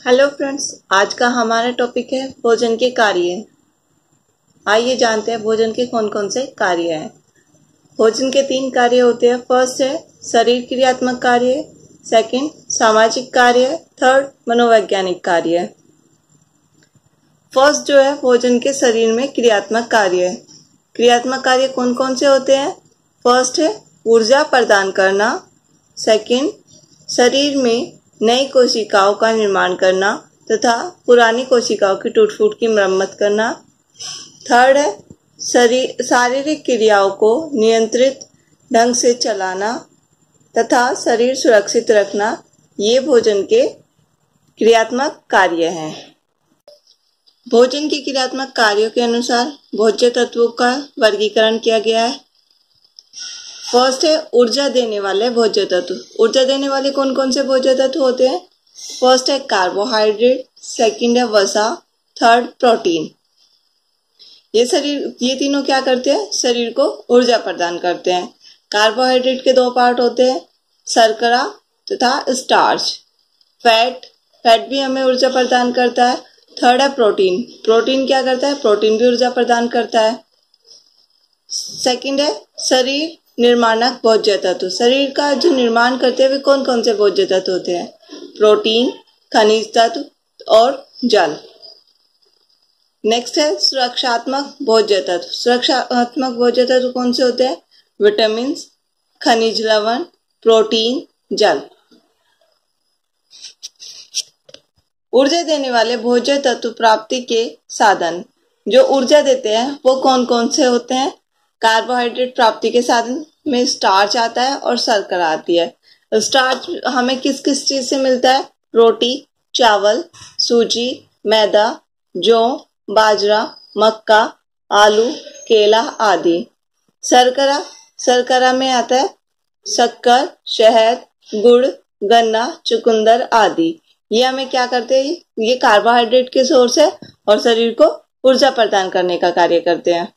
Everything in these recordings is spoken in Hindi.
हेलो फ्रेंड्स, आज का हमारा टॉपिक है भोजन के कार्य। आइए जानते हैं भोजन के कौन कौन से कार्य हैं। भोजन के 3 कार्य होते हैं। फर्स्ट है शरीर क्रियात्मक कार्य, सेकंड सामाजिक कार्य, थर्ड मनोवैज्ञानिक कार्य। फर्स्ट जो है भोजन के शरीर में क्रियात्मक कार्य। क्रियात्मक कार्य कौन कौन से होते हैं? फर्स्ट है ऊर्जा प्रदान करना, सेकंड शरीर में नई कोशिकाओं का निर्माण करना तथा पुरानी कोशिकाओं की टूट फूट की मरम्मत करना, थर्ड है शारीरिक क्रियाओं को नियंत्रित ढंग से चलाना तथा शरीर सुरक्षित रखना। ये भोजन के क्रियात्मक कार्य हैं। भोजन के क्रियात्मक कार्यों के अनुसार भोज्य तत्वों का वर्गीकरण किया गया है। फर्स्ट है ऊर्जा देने वाले भोज्य तत्व। ऊर्जा देने वाले कौन कौन से भोज्य तत्व होते हैं? फर्स्ट है कार्बोहाइड्रेट, सेकंड है वसा, थर्ड प्रोटीन। ये तीनों क्या करते हैं? शरीर को ऊर्जा प्रदान करते हैं। कार्बोहाइड्रेट के 2 पार्ट होते हैं, शर्करा तथा स्टार्च। फैट भी हमें ऊर्जा प्रदान करता है। थर्ड है प्रोटीन। प्रोटीन क्या करता है? प्रोटीन भी ऊर्जा प्रदान करता है। सेकंड है शरीर निर्माणक भोज्य तत्व। शरीर का जो निर्माण करते हैं वे कौन कौन से भोज्य तत्व होते हैं? प्रोटीन, खनिज तत्व और जल। नेक्स्ट है सुरक्षात्मक भोज्य तत्व। सुरक्षात्मक भोज्य तत्व कौन से होते हैं? विटामिन, खनिज लवण, प्रोटीन, जल। ऊर्जा देने वाले भोज्य तत्व प्राप्ति के साधन जो ऊर्जा देते हैं वो कौन कौन से होते हैं? कार्बोहाइड्रेट प्राप्ति के साधन में स्टार्च आता है और शर्करा आती है। स्टार्च हमें किस किस चीज से मिलता है? रोटी, चावल, सूजी, मैदा, जौ, बाजरा, मक्का, आलू, केला आदि। शर्करा में आता है शक्कर, शहद, गुड़, गन्ना, चुकंदर आदि। ये हमें क्या करते हैं? ये कार्बोहाइड्रेट के सोर्स है और शरीर को ऊर्जा प्रदान करने का कार्य करते हैं।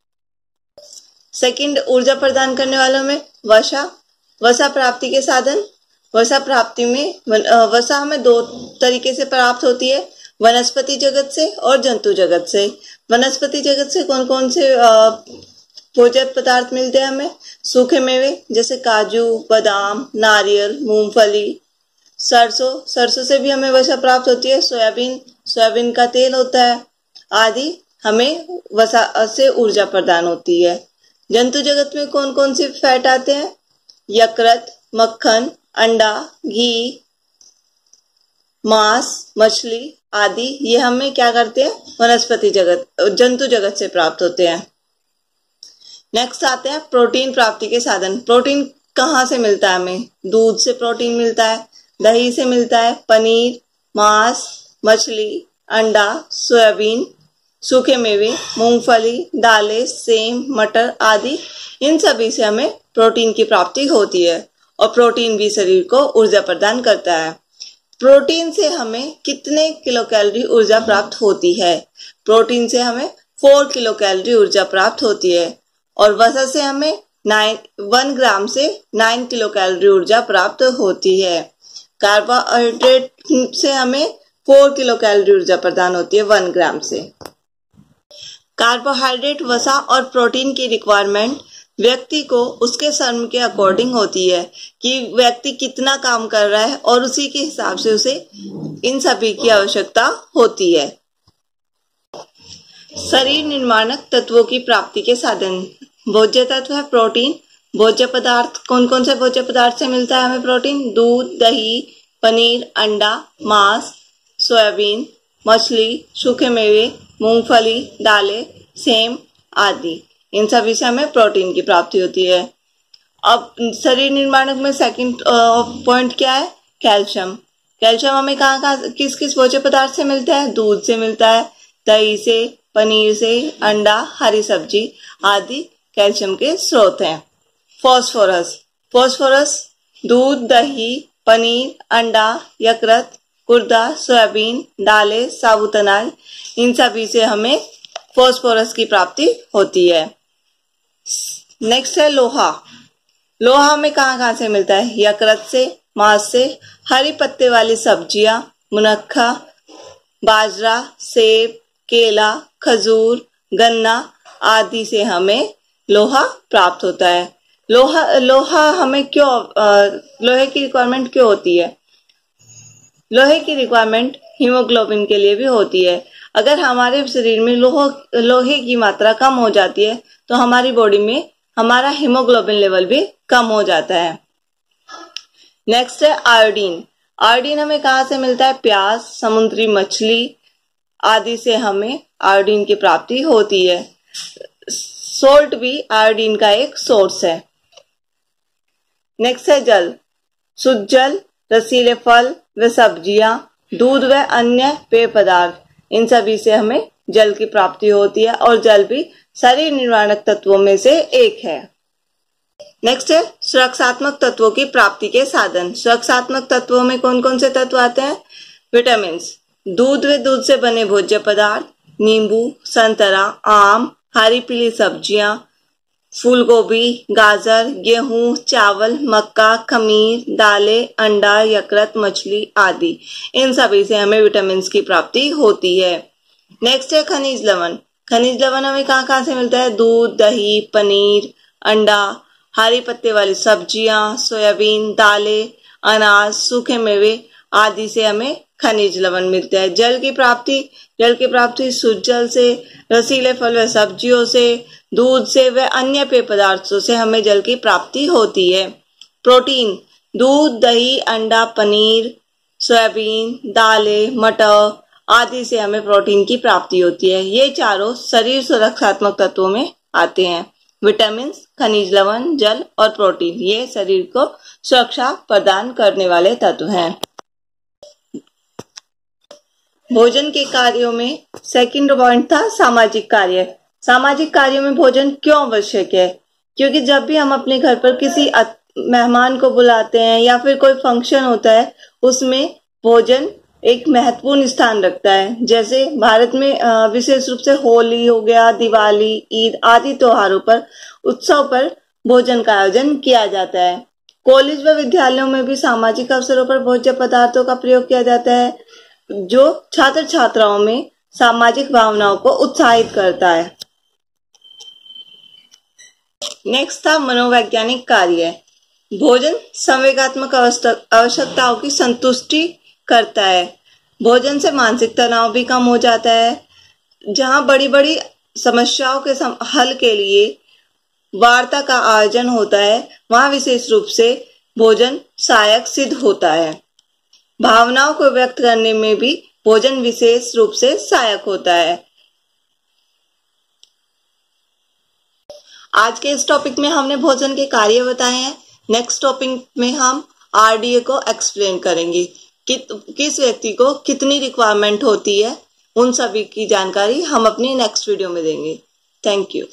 सेकंड, ऊर्जा प्रदान करने वालों में वसा प्राप्ति के साधन। वसा प्राप्ति में वसा हमें 2 तरीके से प्राप्त होती है, वनस्पति जगत से और जंतु जगत से। वनस्पति जगत से कौन कौन से भोज्य पदार्थ मिलते हैं हमें? सूखे मेवे जैसे काजू, बादाम, नारियल, मूंगफली। सरसों से भी हमें वसा प्राप्त होती है। सोयाबीन का तेल होता है आदि। हमें वसा से ऊर्जा प्रदान होती है। जंतु जगत में कौन कौन से फैट आते हैं? यकृत, मक्खन, अंडा, घी, मांस, मछली आदि। ये हमें क्या करते हैं? जंतु जगत से प्राप्त होते हैं। नेक्स्ट आते हैं प्रोटीन प्राप्ति के साधन। प्रोटीन कहाँ से मिलता है हमें? दूध से प्रोटीन मिलता है, दही से मिलता है, पनीर, मांस, मछली, अंडा, सोयाबीन, सूखे मेवे, मूंगफली, दालें, सेम, मटर आदि। इन सभी से हमें प्रोटीन की प्राप्ति होती है और प्रोटीन भी शरीर को ऊर्जा प्रदान करता है। प्रोटीन से हमें कितने किलो कैलोरी ऊर्जा प्राप्त होती है? प्रोटीन से हमें 4 किलो कैलोरी ऊर्जा प्राप्त होती है और वसा से हमें 1 ग्राम से 9 किलो कैलोरी ऊर्जा प्राप्त होती है। कार्बोहाइड्रेट से हमें 4 किलो कैलोरी ऊर्जा प्रदान होती है 1 ग्राम से। कार्बोहाइड्रेट, वसा और प्रोटीन की रिक्वायरमेंट व्यक्ति को उसके श्रम के अकॉर्डिंग होती है कि व्यक्ति कितना काम कर रहा है और उसी के हिसाब से उसे इन सभी की आवश्यकता होती है। शरीर निर्माणक तत्वों की प्राप्ति के साधन। भोज्य तत्व है प्रोटीन। भोज्य पदार्थ कौन कौन से भोज्य पदार्थ से मिलता है हमें प्रोटीन? दूध, दही, पनीर, अंडा, मांस, सोयाबीन, मछली, सूखे मेवे, मूंगफली, दालें, सेम आदि। इन सभी से हमें प्रोटीन की प्राप्ति होती है। अब शरीर निर्माणक में सेकंड पॉइंट क्या है? कैल्शियम। कैल्शियम हमें किस किस भोज्य पदार्थ से मिलता है? दूध से मिलता है, दही से, पनीर से, अंडा, हरी सब्जी आदि कैल्शियम के स्रोत हैं। फास्फोरस दूध, दही, पनीर, अंडा, यकृत, गुर्दा, सोयाबीन, दालें, साबुत अनाज। इन सभी से हमें फास्फोरस की प्राप्ति होती है। नेक्स्ट है लोहा। हमें कहाँ से मिलता है? यकृत से, मांस से, हरी पत्ते वाली सब्जियां, मुनक्खा, बाजरा, सेब, केला, खजूर, गन्ना आदि से हमें लोहा प्राप्त होता है। लोहा हमें लोहे की रिक्वायरमेंट क्यों होती है? लोहे की रिक्वायरमेंट हीमोग्लोबिन के लिए भी होती है। अगर हमारे शरीर में लोहे की मात्रा कम हो जाती है तो हमारी बॉडी में हमारा हीमोग्लोबिन लेवल भी कम हो जाता है। नेक्स्ट है आयोडीन। आयोडीन हमें कहाँ से मिलता है? प्याज, समुद्री मछली आदि से हमें आयोडीन की प्राप्ति होती है। सोल्ट भी आयोडीन का एक सोर्स है। नेक्स्ट है जल। शुद्ध जल, रसीले फल व सब्जियां, दूध व अन्य पेय पदार्थ, इन सभी से हमें जल की प्राप्ति होती है और जल भी शरीर निर्माणक तत्वों में से एक है। नेक्स्ट है सुरक्षात्मक तत्वों की प्राप्ति के साधन। सुरक्षात्मक तत्वों में कौन कौन से तत्व आते हैं? विटामिन, दूध व दूध से बने भोज्य पदार्थ, नींबू, संतरा, आम, हरी पीली सब्जियां, फूलगोभी, गाजर, गेहूं, चावल, मक्का, खमीर, दालें, अंडा, यकृत, मछली आदि, इन सभी से हमें विटामिन की प्राप्ति होती है। नेक्स्ट है खनिज लवण। खनिज लवण हमें कहाँ से मिलता है? दूध, दही, पनीर, अंडा, हरी पत्ते वाली सब्जियां, सोयाबीन, दालें, अनाज, सूखे मेवे आदि से हमें खनिज लवण मिलते हैं। जल की प्राप्ति शुद्ध जल से, रसीले फल व सब्जियों से, दूध से व अन्य पेय पदार्थों से हमें जल की प्राप्ति होती है। प्रोटीन, दूध, दही, अंडा, पनीर, सोयाबीन, दालें, मटर आदि से हमें प्रोटीन की प्राप्ति होती है। ये चारों शरीर सुरक्षात्मक तत्वों में आते हैं। विटामिन, खनिज लवण, जल और प्रोटीन, ये शरीर को सुरक्षा प्रदान करने वाले तत्व हैं। भोजन के कार्यों में सेकंड पॉइंट था सामाजिक कार्य। सामाजिक कार्यों में भोजन क्यों आवश्यक है? क्योंकि जब भी हम अपने घर पर किसी मेहमान को बुलाते हैं या फिर कोई फंक्शन होता है, उसमें भोजन एक महत्वपूर्ण स्थान रखता है। जैसे भारत में विशेष रूप से होली हो गया, दिवाली, ईद आदि त्योहारों पर, उत्सव पर भोजन का आयोजन किया जाता है। कॉलेज व विद्यालयों में भी सामाजिक अवसरों पर भोज्य पदार्थों का प्रयोग किया जाता है, जो छात्र छात्राओं में सामाजिक भावनाओं को उत्साहित करता है। नेक्स्ट था मनोवैज्ञानिक कार्य। भोजन संवेगात्मक आवश्यकताओं की संतुष्टि करता है। भोजन से मानसिक तनाव भी कम हो जाता है। जहां बड़ी बड़ी समस्याओं के हल के लिए वार्ता का आयोजन होता है, वहां विशेष रूप से भोजन सहायक सिद्ध होता है। भावनाओं को व्यक्त करने में भी भोजन विशेष रूप से सहायक होता है। आज के इस टॉपिक में हमने भोजन के कार्य बताए हैं। नेक्स्ट टॉपिक में हम आरडीए को एक्सप्लेन करेंगे कि किस व्यक्ति को कितनी रिक्वायरमेंट होती है। उन सभी की जानकारी हम अपनी नेक्स्ट वीडियो में देंगे। Thank you.